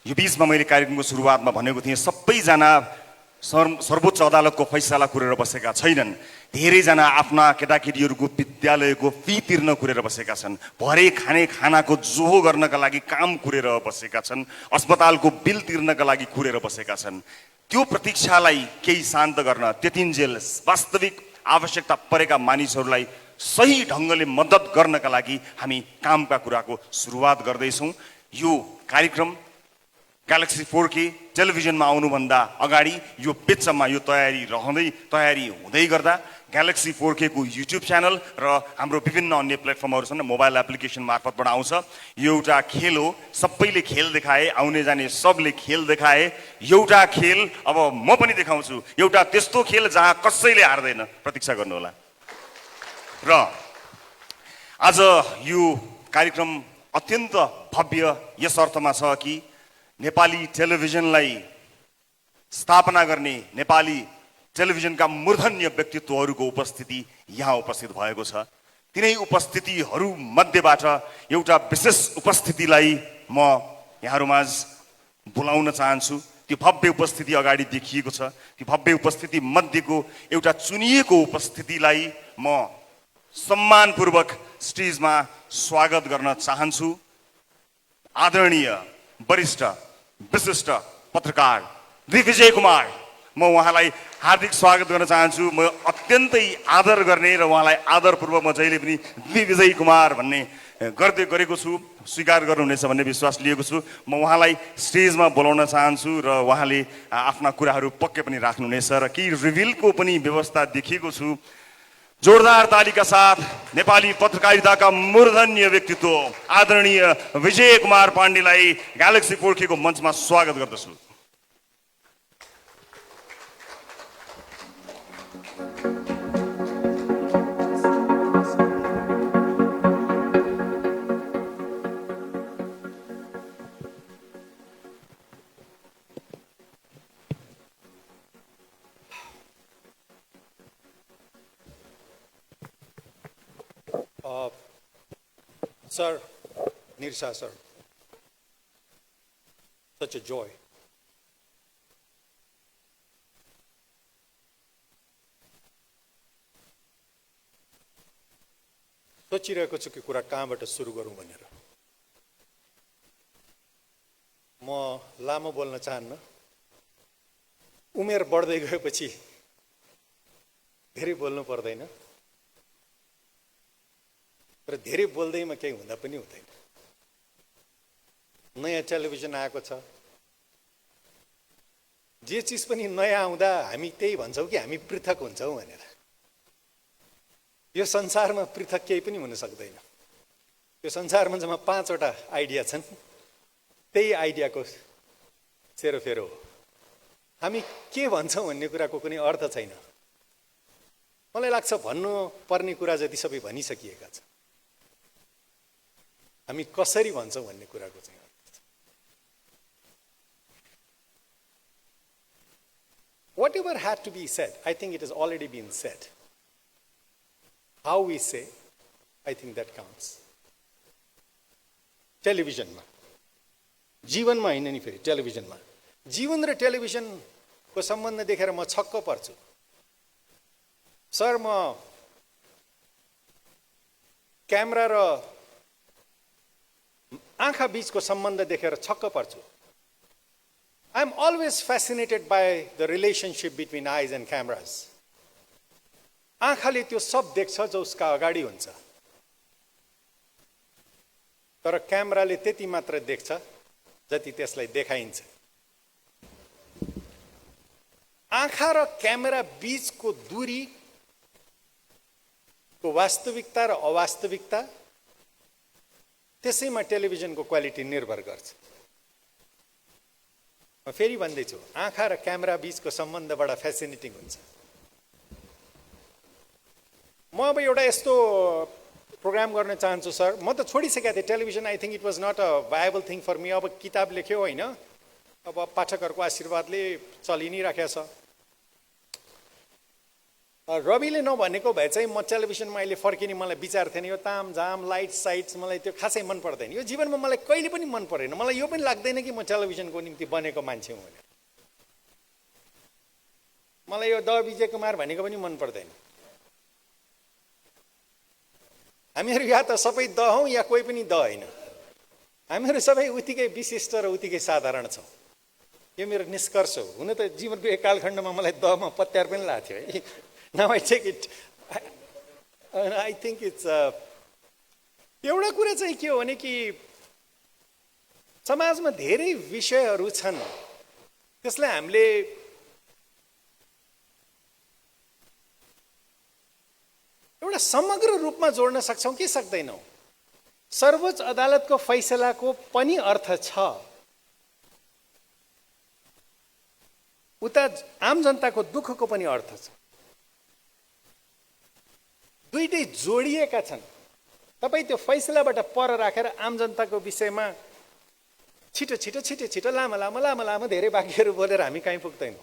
यो बीचमा मैले कार्यक्रमको सुरुवातमा भनेको थिएँ सबैजना सर्वोच्च अदालतको फैसला कुरेर बसेका छैनन्। धेरैजना आफ्ना केटाकेटीहरूको विद्यालयको फी तिर्न कुरेर बसेका छन्, भरे खाने खानाको जोहो गर्नका लागि काम कुरेर बसेका छन्, अस्पतालको बिल तिर्नका लागि कुरेर बसेका छन्। त्यो प्रतीक्षालाई केही शान्त गर्न, त्यतिन्जेल वास्तविक आवश्यकता परेका मानिसहरूलाई सही ढङ्गले मद्दत गर्नका लागि हामी कामका कुराको सुरुवात गर्दैछौँ। यो कार्यक्रम ग्यालेक्सी 4K टेलिभिजनमा आउनुभन्दा अगाडि यो बिचमा यो तयारी हुँदै गर्दा ग्यालेक्सी 4K को युट्युब च्यानल र हाम्रो विभिन्न अन्य प्लेटफर्महरू छन्, मोबाइल एप्लिकेसन मार्फतबाट आउँछ। यो एउटा खेल हो, सबैले खेल देखाए, आउने जाने सबले खेल देखाए। एउटा खेल अब म पनि देखाउँछु, एउटा त्यस्तो खेल जहाँ कसैले हार्दैन, प्रतीक्षा गर्नुहोला। र आज यो कार्यक्रम अत्यन्त भव्य यस अर्थमा छ कि नेपाली टेलिभिजनलाई स्थापना गर्ने नेपाली टेलिभिजनका मूर्धन्य व्यक्तित्वहरूको उपस्थिति यहाँ उपस्थित भएको छ। तिनै उपस्थितिहरू मध्येबाट एउटा विशेष उपस्थितिलाई म यहाँहरूमाझ बोलाउन चाहन्छु। त्यो भव्य उपस्थिति अगाडि देखिएको छ। त्यो भव्य उपस्थिति मध्येको एउटा चुनिएको उपस्थितिलाई म सम्मानपूर्वक स्टेजमा स्वागत गर्न चाहन्छु। आदरणीय वरिष्ठ विशिष्ट पत्रकार दिग्विजय कुमार, म उहाँलाई हार्दिक स्वागत गर्न चाहन्छु। म अत्यन्तै आदर गर्ने र उहाँलाई आदरपूर्वक म जहिले पनि दिग्विजय कुमार भन्ने गरेको छु, स्वीकार गर्नुहुनेछ भन्ने विश्वास लिएको छु। म उहाँलाई स्टेजमा बोलाउन चाहन्छु र उहाँले आफ्ना कुराहरू पक्कै पनि राख्नुहुनेछ र केही रिभिलको पनि व्यवस्था देखेको छु। जोरदार तालीका साथ नेपाली पत्रकारिताका मूर्धन्य व्यक्तित्व आदरणीय विजय कुमार पाण्डेलाई ग्यालेक्सी 4K को मञ्चमा स्वागत गर्दछु। Sir, Nirsa sir, such a joy. सोचिरहेको छु कि कुरा कहाँबाट सुरु गरौँ भनेर। म लामो बोल्न चाहन्न। उमेर बढ्दै गएपछि धेरै बोल्नु पर्दैन र धेरै बोल्दैमा केही हुँदा पनि हुँदैन। नयाँ टेलिभिजन आएको छ, जे चिज पनि नयाँ आउँदा हामी त्यही भन्छौँ कि हामी पृथक हुन्छौँ भनेर। यो संसारमा पृथक केही पनि हुन सक्दैन। यो संसारमा जम्मा 5वटा आइडिया छन्, त्यही आइडियाको सेरोफेरो हो। हामी के भन्छौँ भन्ने कुराको कुनै अर्थ छैन। मलाई लाग्छ भन्नु पर्ने कुरा जति सबै भनिसकिएका छन्। हामी कसरी भन्छौँ भन्ने कुराको चाहिँ whatever had to be said, I think it has already been said. How we say, I think that counts. टेलिभिजनमा, जीवनमा हैन नि, फेरि टेलिभिजनमा जीवन र टेलिभिजनको सम्बन्ध देखेर म छक्क पर्छु। सर, म क्यामेरा र आँखा बीचको सम्बन्ध देखेर छक्क पर्छु। I am always fascinated by the relationship between eyes and cameras. आँखाले त्यो सब देख्छ जो उसका अगाडि हुन्छ, तर क्यामेराले त्यति मात्र देख्छ जति त्यसलाई देखाइन्छ। आँखा र क्यामेरा बीचको दूरीको वास्तविकता र अवास्तविकता, त्यसैमा टेलिभिजनको क्वालिटी निर्भर गर्छ। म फेरि भन्दैछु, आँखा र क्यामेरा बीचको सम्बन्ध बडा फ्यासिनेटिङ हुन्छ। म अब एउटा यस्तो प्रोग्राम गर्न चाहन्छु सर। म त छोडिसकेको थिएँ television. I think it was not a viable thing for me. अब किताब लेख्यो होइन, अब पाठकहरूको आशीर्वादले चलि नै राखेको छ। रविले नभनेको भए चाहिँ म टेलिभिजनमा अहिले फर्किने मलाई विचार थिएन। यो तामझाम लाइट साइट्स मलाई त्यो खासै मन पर्दैन। यो जीवनमा मलाई कहिले पनि मन परेन। मलाई यो पनि लाग्दैन कि म टेलिभिजनको निम्ति बनेको मान्छे हुँ भनेर। मलाई यो द विजय कुमार भनेको पनि मन पर्दैन। हामीहरू या त सबै द हौँ या कोही पनि द होइन। हामीहरू सबै उत्तिकै विशिष्ट र उत्तिकै साधारण छौँ। यो मेरो निष्कर्ष हो। हुन त जीवनको एक कालखण्डमा मलाई दमा पत्यार पनि लाग्थ्यो है। Now I take it. I think it's एउटा कुरा चाहिँ के हो भने कि समाजमा धेरै विषयहरू छन् त्यसलाई हामीले एउटा समग्र रूपमा जोड्न सक्छौँ कि सक्दैनौँ। सर्वोच्च अदालतको फैसलाको पनि अर्थ छ, उता आम जनताको दुःखको पनि अर्थ छ। दुईटै जोडिएका छन्। तपाईँ त्यो फैसलाबाट पर राखेर आम जनताको विषयमा छिटो छिटो छिटो छिटो लामो लामो लामो लामो धेरै वाक्यहरू बोलेर हामी कहीँ पुग्दैनौँ,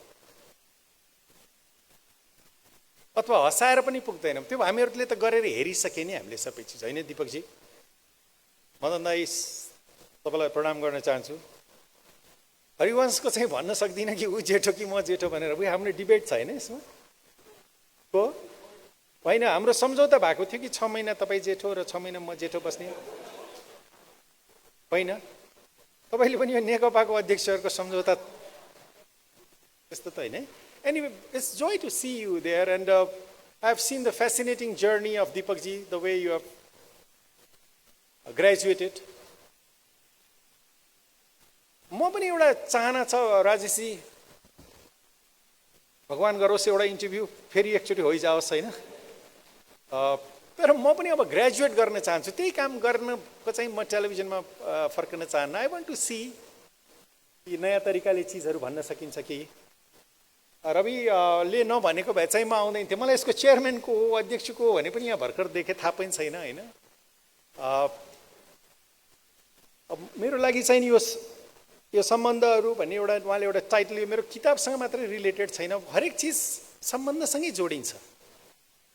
अथवा हँसाएर पनि पुग्दैनौँ। त्यो हामीहरूले त गरेर हेरिसके नि हामीले सबै चिज, होइन दिपकजी? मदन दाई तपाईँलाई प्रणाम गर्न चाहन्छु। हरिवंशको चाहिँ भन्न सक्दिनँ कि ऊ जेठो कि म जेठो भनेर। उयो हाम्रो डिबेट छ होइन यसमा को होइन। हाम्रो सम्झौता भएको थियो कि 6 महिना तपाईँ जेठो र 6 महिना म जेठो बस्ने होइन। तपाईँले पनि यो नेकपाको अध्यक्षहरूको सम्झौता त्यस्तो त होइन। Anyway, it's joy to see you there, and I've seen the fascinating journey of Deepakji, the way you have graduated. म पनि एउटा चाहना छ राजेशजी, भगवान गरोस् एउटा इन्टरभ्यू फेरि एकचोटि होइजाओस् होइन। तर म पनि अब ग्रेजुएट गर्न चाहन्छु। त्यही काम गर्नको चाहिँ म टेलिभिजनमा फर्कन चाहन्न। आई वान्ट टु सी कि नयाँ तरिकाले चिजहरू भन्न सकिन्छ कि। रविले नभनेको भए चाहिँ म आउँदैन थिएँ। मलाई यसको चेयरम्यानको हो अध्यक्षको हो भने पनि यहाँ भर्खर देखेँ, थाहा पनि छैन होइन। मेरो लागि चाहिँ यो सम्बन्धहरू भन्ने एउटा उहाँले एउटा टाइटल, यो मेरो किताबसँग मात्रै रिलेटेड छैन, हरेक चिज सम्बन्धसँगै जोडिन्छ।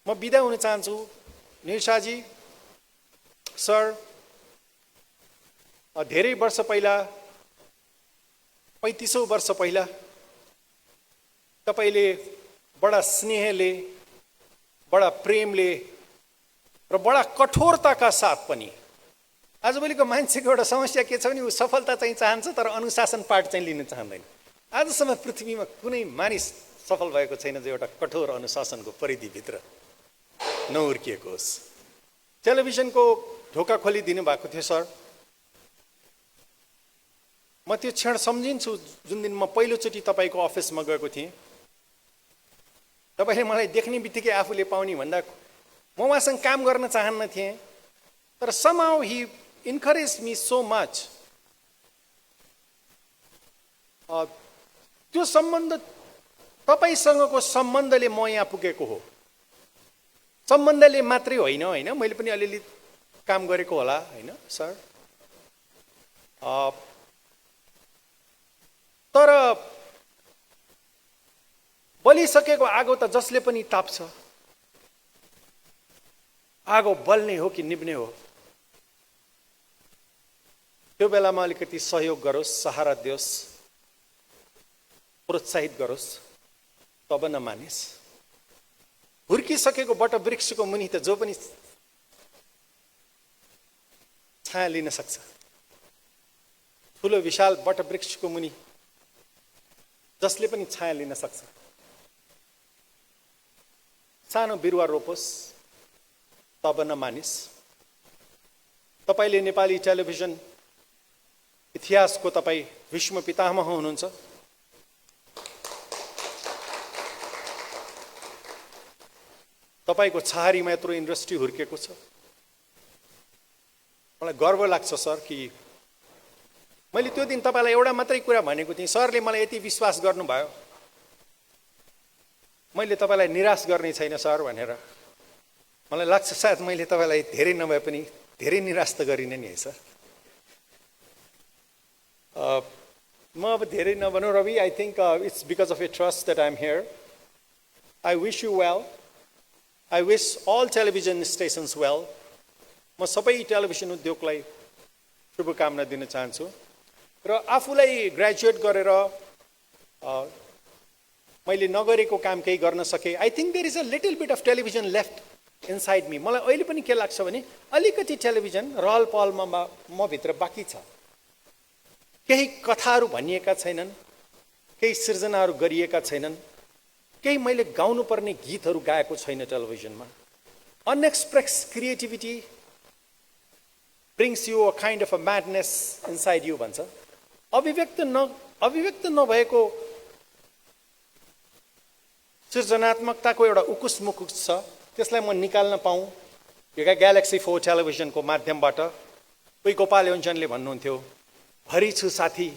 म बिदा हुन चाहन्छु। निशाजी सर, धेरै वर्ष पहिला 35औं वर्ष पहिला तपाईले बडा स्नेहले, बडा प्रेमले र बडा कठोरताका साथ पनि, आजभोलिको मान्छेको एउटा समस्या के छ भने ऊ सफलता चाहिँ चाहन्छ तर अनुशासन पाठ चाहिँ लिन चाहँदैन। आजसम्म पृथ्वीमा कुनै मानिस सफल भएको छैन जो एउटा कठोर अनुशासनको परिधिभित्र नहुर्किएको होस्। टेलिभिजनको ढोका खोलिदिनु भएको थियो सर। म त्यो क्षण सम्झिन्छु जुन दिन म पहिलोचोटि तपाईँको अफिसमा गएको थिएँ। तपाईँले मलाई देख्ने बित्तिकै आफूले पाउने भन्दा म उहाँसँग काम गर्न चाहन्न थिएँ, तर somehow he encouraged me so much. त्यो सम्बन्ध, तपाईँसँगको सम्बन्धले म यहाँ पुगेको हो। सम्बन्धले मात्रै होइन, होइन मैले पनि अलिअलि काम गरेको होला होइन सर। तर बलिसकेको आगो त जसले पनि ताप्छ। आगो बल्ने हो कि निभ्ने हो, त्यो बेलामा अलिकति सहयोग गरोस्, सहारा दियोस्, प्रोत्साहित गरोस्, तब नमानिस्। हुर्किसकेको वटवृक्षको मुनि त जो पनि छाया लिन सक्छ। ठुलो विशाल वटवृक्षको मुनि जसले पनि छाया लिन सक्छ। सानो बिरुवा रोपोस्, तब नमानिस्। तपाईले नेपाली टेलिभिजन इतिहासको तपाईँ विश्व पितामह हुनुहुन्छ। तपाईँको छहारीमा यत्रो इन्डस्ट्री हुर्केको छ। मलाई गर्व लाग्छ सर कि मैले त्यो दिन तपाईँलाई एउटा मात्रै कुरा भनेको थिएँ। सरले मलाई यति विश्वास गर्नुभयो, मैले तपाईँलाई निराश गर्ने छैन सर भनेर। मलाई लाग्छ सायद मैले तपाईँलाई धेरै नभए पनि धेरै निराश त गरिनँ नि है सर। म अब धेरै नभनौँ Ravi. I think it's because of a trust that I am here. I wish you well. I wish all television stations well. म सबै टेलिभिजन उद्योगलाई शुभकामना दिन चाहन्छु र आफूलाई ग्रेजुएट गरेर मैले नगरेको काम केही गर्न सके. I think there is a little bit of television left inside me. मलाई अहिले पनि के लाग्छ भने अलिकति टेलिभिजन रहल पहलमा म भित्र बाँकी छ. केही कथाहरू भनिएका छैनन्, केही सृजनाहरू गरिएका छैनन्, केही मैले गाउनुपर्ने गीतहरू गाएको छैन टेलिभिजनमा. Unexpressed creativity brings you a kind of a madness inside you भन्छ. अभिव्यक्त नभएको सृजनात्मकताको एउटा उकुस मुकुस छ, त्यसलाई म निकाल्न पाऊँ यो ग्यालेक्सी 4 टेलिभिजनको माध्यमबाट. कोही गोपाल योन्जनले भन्नुहुन्थ्यो, भरी छु साथी,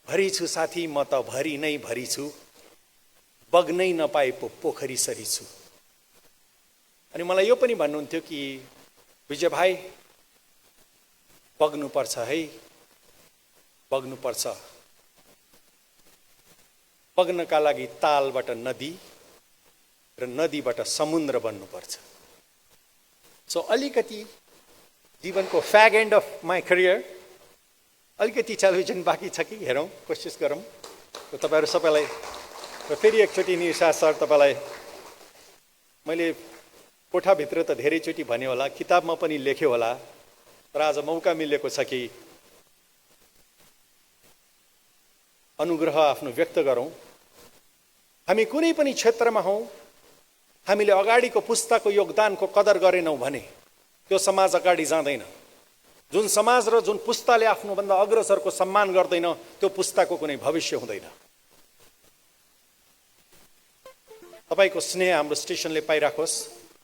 भरी छु साथी, म त भरी नै भरी छु, बग्नै नपाए पो पोखरी सरी छु. अनि मलाई यो पनि भन्नुहुन्थ्यो कि विजय भाइ बग्नुपर्छ है, बग्नुपर्छ. बग्नका लागि तालबाट नदी र नदीबाट समुद्र बन्नुपर्छ. सो अलिकति जीवनको फ्याग एन्ड अफ माई करियर अलिकति टेलिभिजन बाँकी छ कि हेरौँ, कोसिस गरौँ. तपाईँहरू सबैलाई र फेरि एकचोटि निशा सर तपाईँलाई मैले कोठाभित्र त धेरैचोटि भने होला, किताबमा पनि लेख्यो होला, तर आज मौका मिलेको छ कि अनुग्रह आफ्नो व्यक्त गरौँ. हामी कुनै पनि क्षेत्रमा हौँ, हामीले अगाडिको पुस्ताको योगदानको कदर गरेनौँ भने त्यो समाज अगाडि जाँदैन. जुन समाज र जुन पुस्ताले आफ्नोभन्दा अग्रसरको सम्मान गर्दैन त्यो पुस्ताको कुनै भविष्य हुँदैन. तपाईँको स्नेह हाम्रो स्टेसनले पाइराखोस्.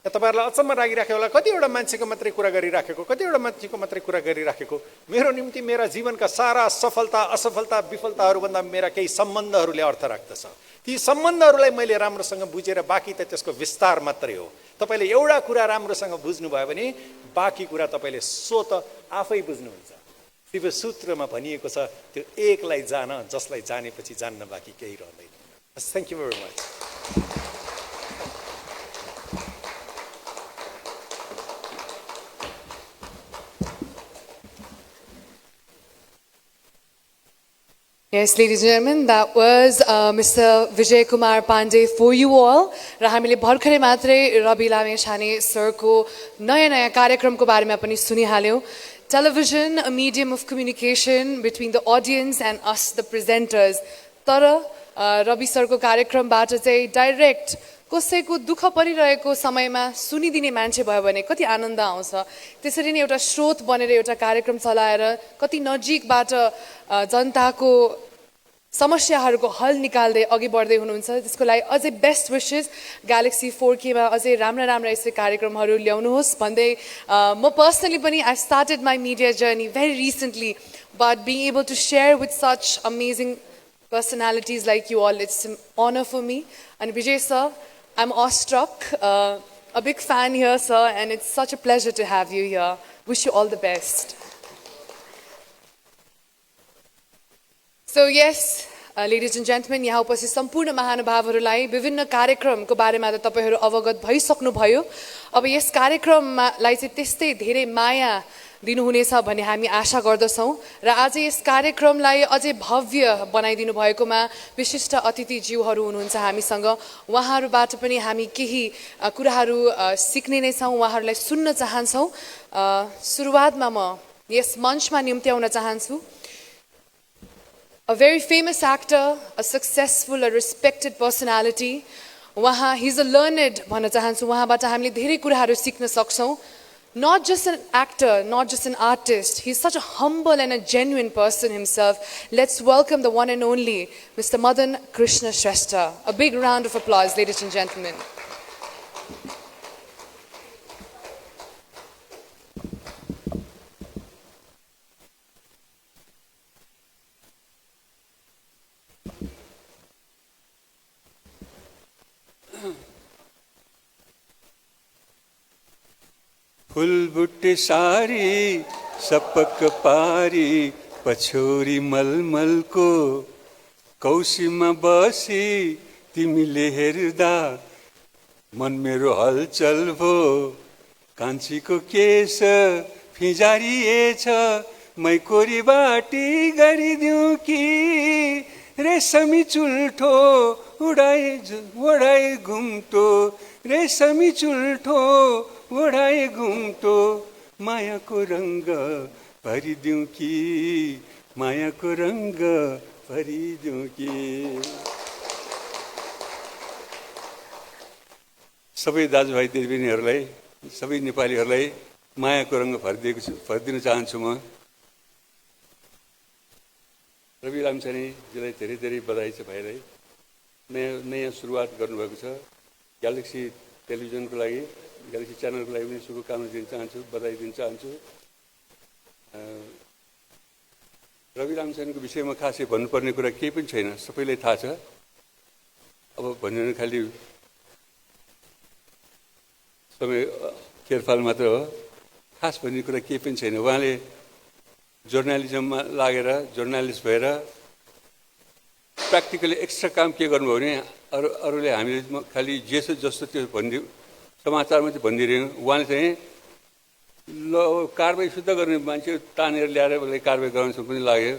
तपाईँहरूलाई अचम्म लागिराख्यो होला, कतिवटा मान्छेको मात्रै कुरा गरिराखेको, कतिवटा मान्छेको मात्रै कुरा गरिराखेको. मेरो निम्ति मेरा जीवनका सारा सफलता असफलता विफलताहरूभन्दा मेरा केही सम्बन्धहरूले अर्थ राख्दछ. ती सम्बन्धहरूलाई मैले राम्रोसँग बुझेर बाँकी त त्यसको विस्तार मात्रै हो. तपाईँले एउटा कुरा राम्रोसँग बुझ्नुभयो भने बाँकी कुरा तपाईँले स्वत आफै बुझ्नुहुन्छ. शिव सूत्रमा भनिएको छ, त्यो एकलाई जान जसलाई जानेपछि जान्न बाँकी केही रहँदैन. Thank you very much. Yes, ladies and gentlemen, that was Mr. Vijay Kumar Pandey for you all. र हामीले भर्खरै मात्रै रवि लामिछाने सरको नयाँ कार्यक्रमको बारेमा पनि सुनिहाल्यौँ. Television, a medium of communication between the audience and us, the presenters. तर रवि सरको कार्यक्रमबाट चाहिँ डाइरेक्ट कसैको दुःख परिरहेको समयमा सुनिदिने मान्छे भयो भने कति आनन्द आउँछ. त्यसरी नै एउटा स्रोत बनेर एउटा कार्यक्रम चलाएर कति नजिकबाट जनताको समस्याहरूको हल निकाल्दै अघि बढ्दै हुनुहुन्छ. त्यसको लागि अझै बेस्ट विशेस ग्यालेक्सी 4Kमा अझै राम्रा यस्तै कार्यक्रमहरू ल्याउनुहोस् भन्दै म पर्सनली पनि I started my media journey very recently, but being able to share with such amazing personalities like you all, it's an honor for me. And Vijay sir, I'm awestruck, a big fan here sir, and it's such a pleasure to have you here. Wish you all the best. So yes, ladies and gentlemen, यहाँ उपस्थित सम्पूर्ण महानुभावहरूलाई विभिन्न कार्यक्रमको बारेमा त तपाईहरु अवगत भइसक्नुभयो. अब यस कार्यक्रमलाई चाहिँ त्यस्तै धेरै माया दिनुहुनेछ भन्ने हामी आशा गर्दछौं र आज यस कार्यक्रमलाई अझै भव्य बनाइदिनु भएकोमा विशिष्ट अतिथिज्यूहरू हुनुहुन्छ हामीसँग. उहाँहरूबाट पनि हामी केही कुराहरू सिक्ने नै छौं, उहाँहरूलाई सुन्न चाहन्छौं. सुरुवातमा म यस मञ्चमा निम्त्याउन चाहन्छु a very famous actor, a successful, a respected personality. He's a learned भन्न चाहन्छु. उहाँबाट हामीले धेरै कुराहरू सिक्न सक्छौं. Not just an actor, not just an artist. He's such a humble and a genuine person himself. Let's welcome the one and only Mr. Madan Krishna Shrestha. A big round of applause, ladies and gentlemen. फुलबुट्टे sari सपक पारी पछोरी मलमलको कौशीमा बसी तिमीले हेर्दा मन मेरो हलचल भो कान्छीको case फिजारिएछ मै कोरी बाटी गरिदिउँ कि रेशमी चुल्ठो ओढाए घुम्टो रेशमी चुल्ठो ओढाए घुम्टो मायाको रङ्ग भरिदिउँ कि मायाको रङ्ग भरिदिउँ कि। सबै दाजुभाइ दिदीबहिनीहरूलाई सबै नेपालीहरूलाई मायाको रङ्ग भरिदिन चाहन्छु। म रवि लामिछानेजीलाई धेरै धेरै बधाई छ। भाइलाई नयाँ सुरुवात गर्नुभएको छ। ग्यालेक्सी टेलिभिजनको लागि ग्यालेक्सी च्यानलको लागि पनि शुभकामना दिन चाहन्छु, बधाई दिन चाहन्छु। रवि लामिछानेको विषयमा खासै भन्नुपर्ने कुरा केही पनि छैन, सबैलाई थाहा छ। अब भन्नु खालि समय खेरफाल मात्र हो, खास भन्ने कुरा केही पनि छैन। उहाँले जर्नलिजममा लागेर जर्नलिस्ट भएर प्र्याक्टिकली एक्स्ट्रा काम के गर्नुभयो भने अरूले हामीले खालि जेसो जस्तो त्यो भनिदियो समाचारमा चाहिँ भनिदिइरह्यौँ। उहाँले चाहिँ ल कारबाही शुद्ध गर्ने मान्छे तानेर ल्याएर उसलाई कारबाही गराउनु पनि लाग्यो।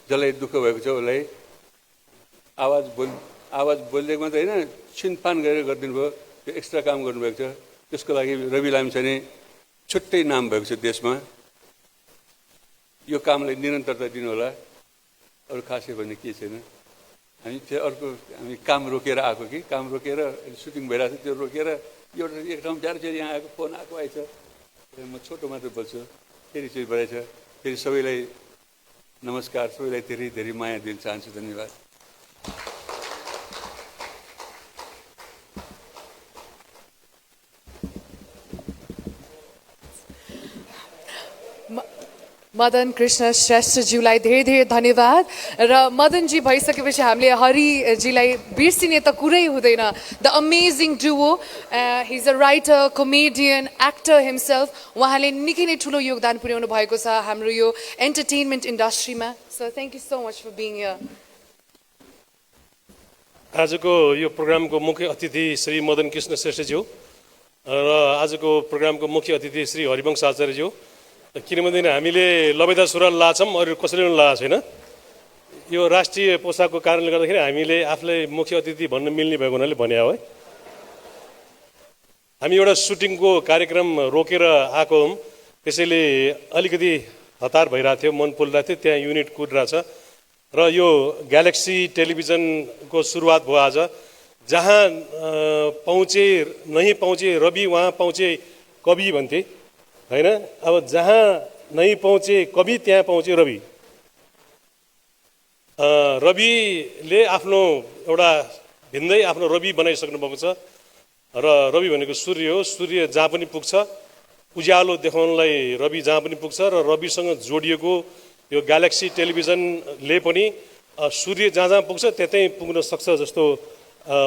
जसलाई दुःख भएको छ उसलाई आवाज बोलिदिएको मात्रै होइन, छिनफान गरेर गरिदिनु भयो। त्यो एक्स्ट्रा काम गर्नुभएको छ। त्यसको लागि रवि लामिछाने छुट्टै नाम भएको छ देशमा। यो कामलाई निरन्तरता दिनु होला, अरू खासै भन्ने केही छैन। हामी हामी काम रोकेर आएको कि काम रोकेर सुटिङ भइरहेको छ, त्यो रोकेर एक ठाउँ बिहार फेरि यहाँ आएको फोन आएको आएछ। म छोटो मात्र बोल्छु, फेरि चाहिँ बढाएछ। फेरि सबैलाई नमस्कार, सबैलाई धेरै धेरै माया दिन चाहन्छु। धन्यवाद। मदन कृष्ण श्रेष्ठज्यूलाई धेरै धेरै धन्यवाद। र मदनजी भइसकेपछि हामीले हरिजीलाई बिर्सिने त कुरै हुँदैन। The amazing Duo, he is a writer, comedian, actor himself. उहाँले निकै नै ठुलो योगदान पुर्याउनु भएको छ हाम्रो यो एन्टरटेनमेन्ट इन्डस्ट्रीमा। So thank you so much for being here. आजको यो प्रोग्रामको मुख्य अतिथि श्री मदन कृष्ण श्रेष्ठज्यू र आजको प्रोग्रामको मुख्य अतिथि श्री हरिवंश आचार्यज्यू। किनभने हामीले लबेदा सुरुवाल लाछौँ, अरू कसैले पनि लगाएको छैन। यो राष्ट्रिय पोसाकको कारणले गर्दाखेरि हामीले आफूलाई मुख्य अतिथि भन्न मिल्ने भएको हुनाले भने हो है। हामी एउटा सुटिङको कार्यक्रम रोकेर आएको हौँ, त्यसैले अलिकति हतार भइरहेको थियो, मन पोलिरहेको थियो। त्यहाँ युनिट कुदिरहेछ र यो ग्यालेक्सी टेलिभिजनको सुरुवात भयो आज। जहाँ पहुँचे नहीं पहुँचे रवि, वहाँ पहुँचे कवि भन्थे होइन। अब जहाँ नहीं पहुँचे कवि, त्यहाँ पहुँचे रवि। रविले आफ्नो एउटा भिन्दै आफ्नो रवि बनाइसक्नु भएको छ र रवि भनेको सूर्य हो। सूर्य जहाँ पनि पुग्छ, उज्यालो देखाउनलाई रवि जहाँ पनि पुग्छ र रविसँग जोडिएको यो ग्यालेक्सी टेलिभिजनले पनि सूर्य जहाँ जहाँ पुग्छ त्यतै पुग्न सक्छ जस्तो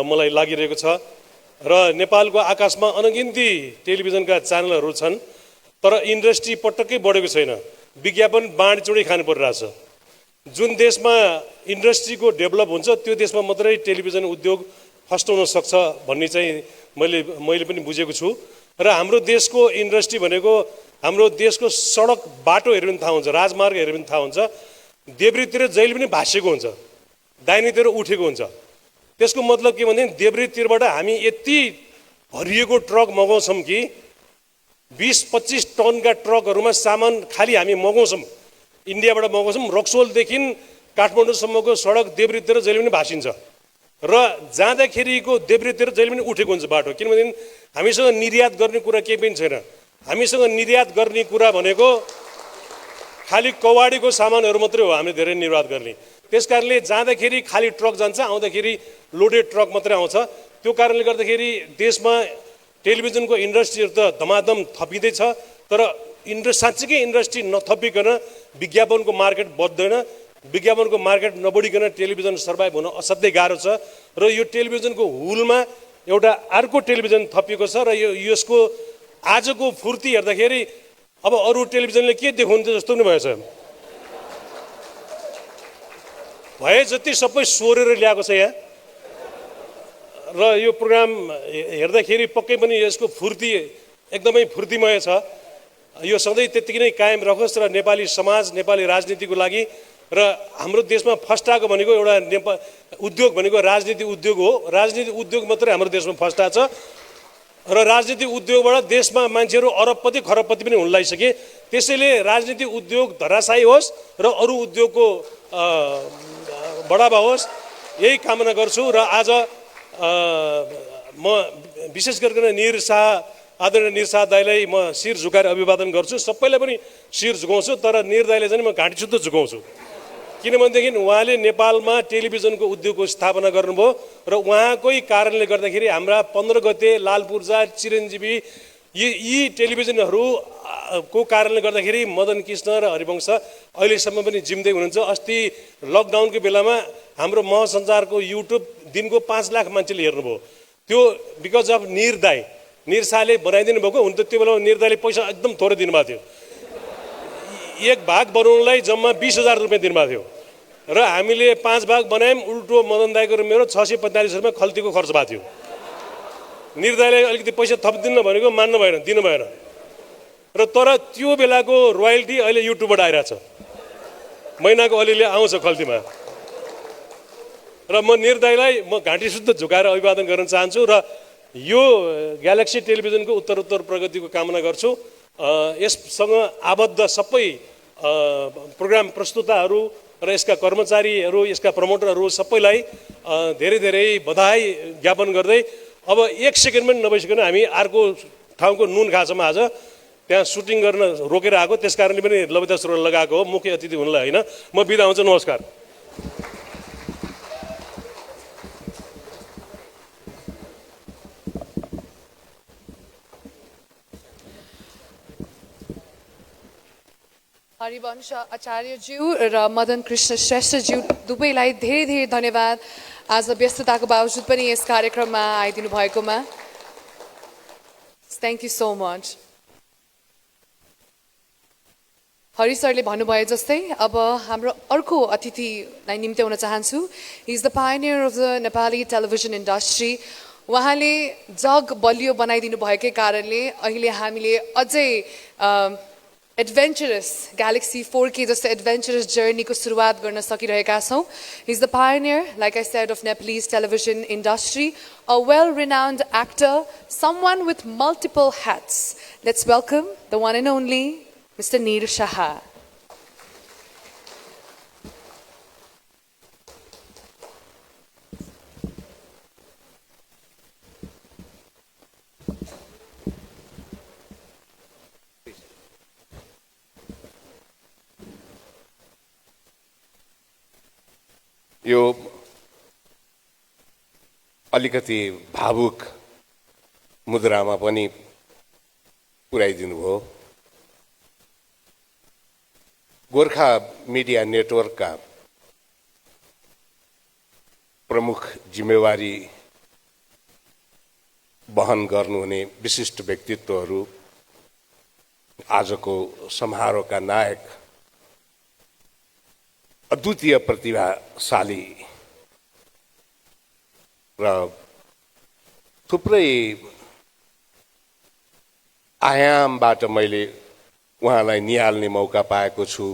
मलाई लागिरहेको छ। र नेपालको आकाशमा अनगिन्ती टेलिभिजनका च्यानलहरू छन्, तर इन्डस्ट्री पटक्कै बढेको छैन। विज्ञापन बाँडचुँडी खानु परिरहेछ। जुन देशमा इन्डस्ट्रीको डेभलप हुन्छ त्यो देशमा मात्रै टेलिभिजन उद्योग फस्टाउन सक्छ भन्ने चाहिँ मैले पनि बुझेको छु। र हाम्रो देशको इन्डस्ट्री भनेको हाम्रो देशको सडक बाटो हेऱ्यो भने थाहा हुन्छ, राजमार्ग हेऱ्यो भने थाहा हुन्छ, देब्रेतिर जहिले पनि भाँसिएको हुन्छ, दाहिनेतिर उठेको हुन्छ। त्यसको मतलब के भने देब्रेतिरबाट हामी यति भरिएको ट्रक मगाउँछौँ कि 20-25 टनका ट्रकहरूमा सामान खालि हामी मगाउँछौँ, इन्डियाबाट मगाउँछौँ। रक्सोलदेखि काठमाडौँसम्मको सडक देब्रेतिर जहिले पनि भाँसिन्छ र जाँदाखेरिको देब्रेतिर जहिले पनि उठेको हुन्छ बाटो। किनभने हामीसँग निर्यात गर्ने कुरा केही पनि छैन। हामीसँग निर्यात गर्ने कुरा भनेको खालि कवाडीको सामानहरू मात्रै हो हामीले धेरै निर्यात गर्ने। त्यस कारणले जाँदाखेरि खाली ट्रक जान्छ, आउँदाखेरि लोडेड ट्रक मात्रै आउँछ। त्यो कारणले गर्दाखेरि देशमा टेलिभिजनको इन्डस्ट्रीहरू त धमाधम थपिँदैछ, तर साँच्चीकै इन्डस्ट्री नथपिकन विज्ञापनको मार्केट बढ्दैन। विज्ञापनको मार्केट नबढिकन टेलिभिजन सर्भाइभ हुन असाध्यै गाह्रो छ। र यो टेलिभिजनको हुलमा एउटा अर्को टेलिभिजन थपिएको छ र यसको आजको फुर्ती हेर्दाखेरि अब अरू टेलिभिजनले के देखाउँछ जस्तो पनि भएछ। भए जति सबै सोरेर ल्याएको छ यहाँ र यो प्रोग्राम हेर्दाखेरि पक्कै पनि यसको फुर्ती एकदमै फुर्तीमय छ। यो सधैँ त्यत्तिकै नै कायम रहोस् र नेपाली समाज नेपाली राजनीतिको लागि र हाम्रो देशमा फस्टाएको भनेको एउटा उद्योग भनेको राजनीति उद्योग हो। राजनीति उद्योग मात्रै हाम्रो देशमा फस्टा छ र राजनीति उद्योगबाट देशमा मान्छेहरू अरबपति खरबपति पनि हुन लागिसके। त्यसैले राजनीति उद्योग धराशायी होस् र अरू उद्योगको बढावा होस्, यही कामना गर्छु। र आज म विशेष गरिकन निर शाह आदरणीय निर शाह दाईलाई म शिर झुकाएर अभिवादन गर्छु। सबैलाई पनि शिर झुकाउँछु, तर निर दाईलाई चाहिँ म घाँटी शुद्ध झुकाउँछु। किनभनेदेखि उहाँले नेपालमा टेलिभिजनको उद्योगको स्थापना गर्नुभयो र उहाँकै कारणले गर्दाखेरि हाम्रा 15 गते लालपूर्जा चिरञ्जीवी यी टेलिभिजनहरू को कारणले गर्दाखेरि मदन कृष्ण र हरिवंश अहिलेसम्म पनि जिम्दै हुनुहुन्छ। अस्ति लकडाउनको बेलामा हाम्रो महसञ्चारको युट्युब दिनको 5 लाख मान्छेले हेर्नुभयो। त्यो बिकज अफ निर दाई, निर शाहले बनाइदिनु भएको। हुन त त्यो बेलामा निर दाईले पैसा एकदम थोरै दिनुभएको थियो। एक भाग बनाउनलाई जम्मा 20,000 रुपियाँ दिनुभएको थियो र हामीले 5 भाग बनायौँ। उल्टो मदन दाईको र मेरो 645 रुपियाँ खल्तीको खर्च भएको थियो। निर दाईले अलिकति पैसा थपिदिनु भनेको मान्नु भएन, दिनु भएन। र तर त्यो बेलाको रोयल्टी अहिले युट्युबबाट आइरहेछ, महिनाको अलिअलि आउँछ खल्तीमा। र म निर दाईलाई म घाँटी शुद्ध झुकाएर अभिवादन गर्न चाहन्छु र यो ग्यालेक्सी टेलिभिजनको उत्तरोत्तर प्रगतिको कामना गर्छु। यससँग आबद्ध सबै प्रोग्राम प्रस्तुताहरू र यसका कर्मचारीहरू, यसका प्रमोटरहरू सबैलाई धेरै धेरै बधाई ज्ञापन गर्दै अब 1 सेकेन्ड पनि नबसिकन हामी अर्को ठाउँको नुन खाँचोमा आज त्यहाँ सुटिङ गर्न रोकेर आएको। त्यस कारणले पनि ललिता सुरुवाल लगाएको हो, मुख्य अतिथि हुनलाई होइन। म बिदा हुन्छु, नमस्कार। हरिवंश आचार्यज्यू र मदन कृष्ण श्रेष्ठज्यू दुवैलाई धेरै धेरै धन्यवाद आज व्यस्तताको बावजुद पनि यस कार्यक्रममा आइदिनु भएकोमा। Thank you so much. Hari सरले भन्नुभयो जस्तै अब हाम्रो अर्को अतिथिलाई निम्त्याउन चाहन्छु। He is the Pioneer of the Nepali television industry. उहाँले जग बलियो बनाइदिनु भएकै कारणले अहिले हामीले अझै एडभेन्चरस ग्यालेक्सी 4K जस्तो एडभेन्चरस जर्नीको सुरुवात गर्न सकिरहेका छौँ। He is the Pioneer, like I said, of Nepalese television industry, a well renowned actor, someone with multiple hats. Let's welcome the one and only Mr. Neer Shah. यो अलिकति भावुक मुद्रामा पनि पुर्याइदिनु भयो। गोर्खा मिडिया नेटवर्कका प्रमुख जिम्मेवारी वहन गर्नुहुने विशिष्ट व्यक्तित्वहरू, आजको समारोहका नायक, अद्वितीय प्रतिभाशाली र थुप्रै आयामबाट मैले उहाँलाई निहाल्ने मौका पाएको छु।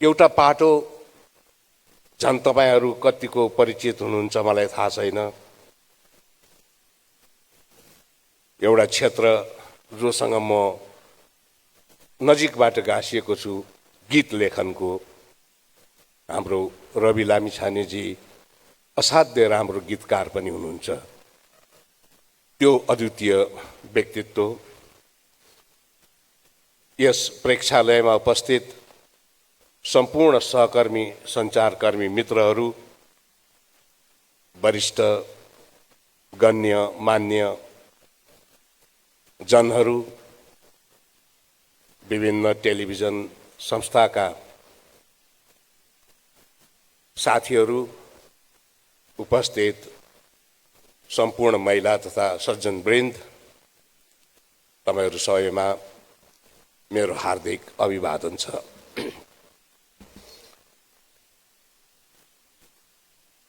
एउटा पाटो, झन् तपाईहरू कतिको परिचित हुनुहुन्छ मलाई थाहा छैन, एउटा क्षेत्र जोसँग म नजिकबाट गाँसिएको छु, गीत लेखनको। हाम्रो रवि लामिछानेजी असाध्य राम्रो गीतकार पनि हुनुहुन्छ। त्यो अद्वितीय व्यक्तित्व, यस प्रेक्षालयमा उपस्थित सम्पूर्ण सहकर्मी सञ्चारकर्मी मित्रहरू, वरिष्ठ गण्य मान्य जनहरू, विभिन्न टेलिभिजन संस्थाका साथीहरू, उपस्थित सम्पूर्ण महिला तथा सज्जनवृन्द, तपाईहरू सबैमा मेरो हार्दिक अभिवादन छ।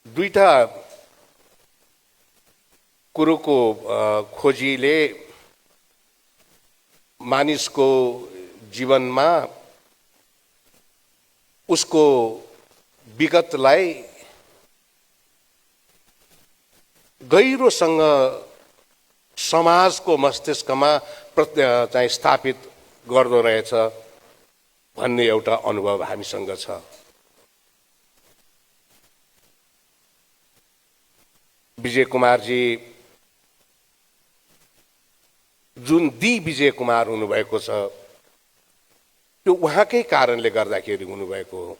दुईटा कुरोको खोजीले मानिसको जीवनमा उसको विगतलाई गहिरोसँग समाजको मस्तिष्कमा चाहिँ स्थापित गर्दो रहेछ भन्ने एउटा अनुभव हामीसँग छ। विजय कुमारजी जुन दी विजय कुमार हुनुभएको छ त्यो उहाँकै कारणले गर्दाखेरि हुनुभएको हो।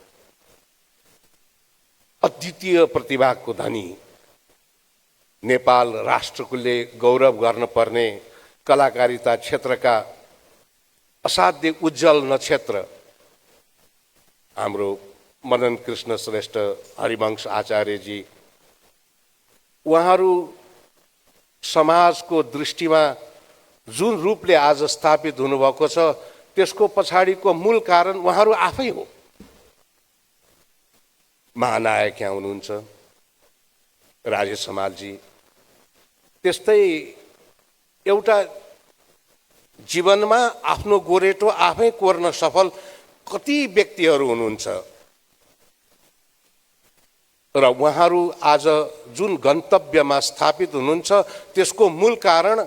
अद्वितीय प्रतिभाको धनी, नेपाल राष्ट्रले गौरव गर्न पर्ने कलाकारिता क्षेत्रका असाध्य उज्जवल नक्षत्र हाम्रो मदन कृष्ण श्रेष्ठ, हरिवंश आचार्यजी, उहाँहरू समाजको दृष्टिमा जुन रूपले आज स्थापित हुनुभएको छ त्यसको पछाडिको मूल कारण उहाँहरू आफै हो। महानायक यहाँ हुनुहुन्छ राजेश हमालजी, त्यस्तै एउटा जीवनमा आफ्नो गोरेटो आफै कोर्न सफल कति व्यक्तिहरू हुनुहुन्छ र उहाँहरू आज जुन गन्तव्यमा स्थापित हुनुहुन्छ त्यसको मूल कारण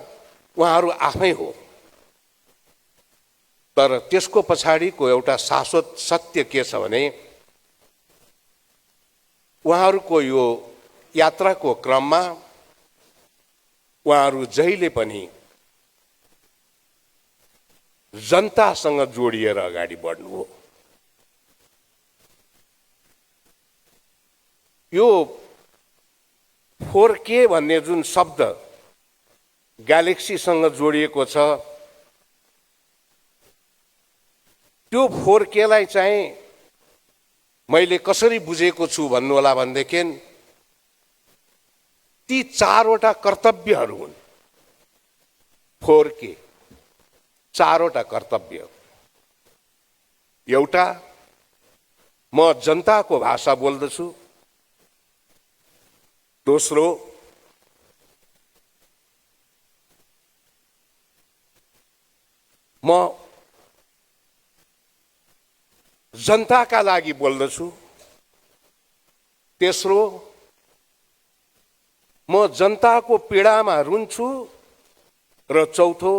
उहाँहरू आफै हो। तर त्यसको पछाडिको एउटा शाश्वत सत्य के छ भने उहाँहरूको यो यात्राको क्रममा उहाँहरू जहिले पनि जनतासँग जोडिएर अगाडि बढ्नु हो। यो 4K भन्ने जुन शब्द ग्यालेक्सीसँग जोडिएको छ त्यो 4K लाई चाहिँ मैले कसरी बुझेको छु भन्नु होला भनेदेखि ती 4वटा कर्तव्यहरू हुन्। 4K 4वटा कर्तव्य। एउटा, म जनताको भाषा बोल्दछु। दोस्रो, म जनताका लागि बोल्दछु। तेस्रो, म जनताको पीडामा रुन्छु र चौथो,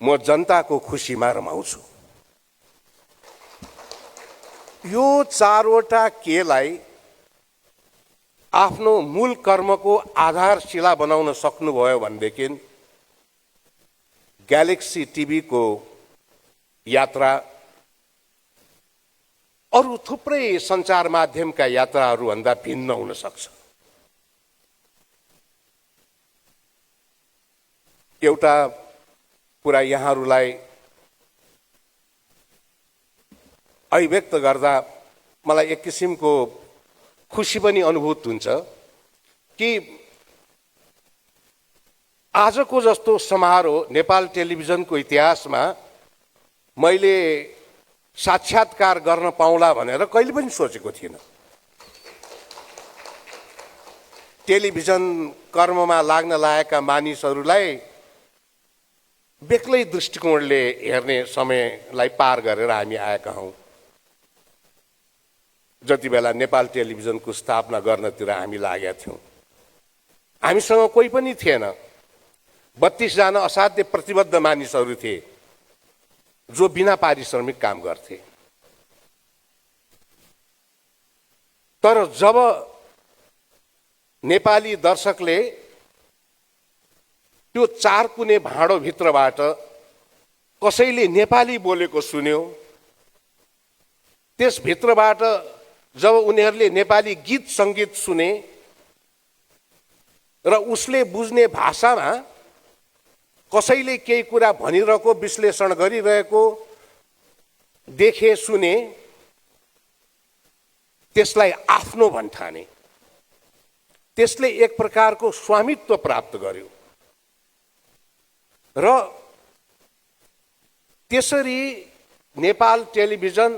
म जनताको खुसीमा रमाउँछु। यो 4वटा केलाई आफ्नो मूल कर्मको आधारशिला बनाउन सक्नुभयो भनेदेखि ग्यालेक्सी टिभीको यात्रा अरू थुप्रै सञ्चार माध्यमका यात्राहरूभन्दा भिन्न हुन सक्छ। एउटा कुरा यहाँहरूलाई अभिव्यक्त गर्दा मलाई एक किसिमको खुसी पनि अनुभूत हुन्छ कि आजको जस्तो समारोह नेपाल टेलिभिजनको इतिहासमा मैले साक्षात्कार गर्न पाउला भनेर कहिले पनि सोचेको थिइनँ। टेलिभिजन कर्ममा लाग्न लागेका मानिसहरूलाई बेग्लै दृष्टिकोणले हेर्ने समयलाई पार गरेर हामी आएका हौँ। जति बेला नेपाल टेलिभिजनको स्थापना गर्नतिर हामी लागेका थियौँ, हामीसँग कोही पनि थिएन। 32 जना असाध्य प्रतिबद्ध मानिसहरू थिए जो बिना पारिश्रमिक काम गर्थे। तर जब नेपाली दर्शकले त्यो 4 कुने भाँडो भित्रबाट कसैले नेपाली बोलेको सुन्यो, त्यस भित्रबाट जब उनीहरूले नेपाली गीत सङ्गीत सुने र उसले बुझ्ने भाषामा कसैले केही कुरा भनिरहेको, विश्लेषण गरिरहेको देखे, सुने, त्यसलाई आफ्नो भन्ठाने, त्यसले एक प्रकारको स्वामित्व प्राप्त गर्यो र त्यसरी नेपाल टेलिभिजन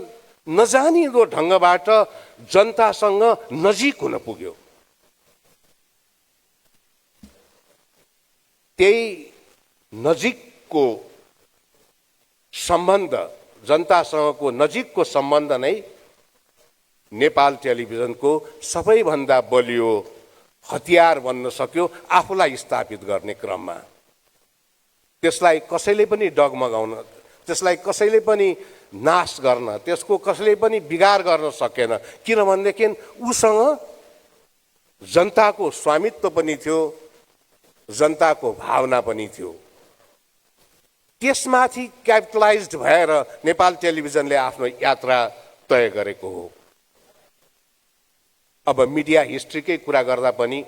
नजानिदो ढङ्गबाट जनतासँग नजिक हुन पुग्यो। त्यही नजिकको सम्बन्ध, जनतासँगको नजिकको सम्बन्ध नै नेपाल टेलिभिजनको सबैभन्दा बलियो हतियार बन्न सक्यो आफूलाई स्थापित गर्ने क्रममा। त्यसलाई कसैले पनि डगमगाउन, त्यसलाई कसैले पनि नाश गर्न, त्यसको कसैले पनि बिगार गर्न सकेन। किनभनेदेखि उसँग जनताको स्वामित्व पनि थियो, जनताको भावना पनि थियो। त्यसमाथि क्यापिटलाइज्ड भएर नेपाल टेलिभिजनले आफ्नो यात्रा तय गरेको हो। अब मिडिया हिस्ट्रीकै कुरा गर्दा पनि